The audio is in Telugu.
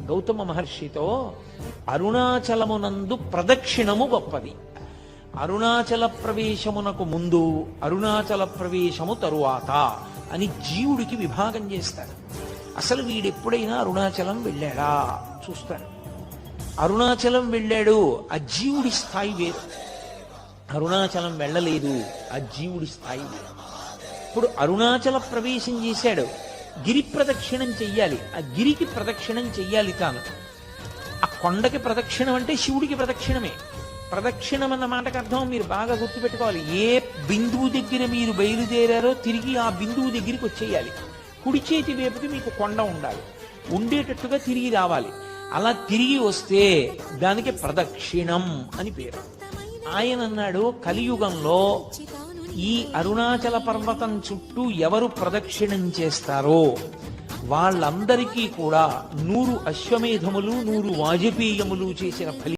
గౌతమ మహర్షితో అరుణాచలమునందు ప్రదక్షిణము గొప్పది, అరుణాచల ప్రవేశమునకు ముందు, అరుణాచల ప్రవేశము తరువాత అని జీవుడికి విభాగం చేస్తారు. అసలు వీడెప్పుడైనా అరుణాచలం వెళ్ళాడా చూస్తారు. అరుణాచలం వెళ్ళాడు, ఆ జీవుడి స్థాయి వేరు. అరుణాచలం వెళ్ళలేదు, ఆ జీవుడి స్థాయి వేరు. ఇప్పుడు అరుణాచల ప్రవేశం చేశాడు, గిరి ప్రదక్షిణం చెయ్యాలి, ఆ గిరికి ప్రదక్షిణం చెయ్యాలి తాను. ఆ కొండకి ప్రదక్షిణం అంటే శివుడికి ప్రదక్షిణమే. ప్రదక్షిణం అన్న మాటకు అర్థం మీరు బాగా గుర్తుపెట్టుకోవాలి. ఏ బిందువు దగ్గర మీరు బయలుదేరారో తిరిగి ఆ బిందువు దగ్గరికి వచ్చేయాలి. కుడి చేతి వైపుకి మీకు కొండ ఉండాలి, ఉండేటట్టుగా తిరిగి రావాలి. అలా తిరిగి వస్తే దానికి ప్రదక్షిణం అని పేరు. ఆయన అన్నాడు, కలియుగంలో ఈ అరుణాచల పర్వతం చుట్టూ ఎవరు ప్రదక్షిణం చేస్తారో వాళ్ళందరికీ కూడా 100 అశ్వమేధములు 100 వాజపేయములు చేసిన ఫలితం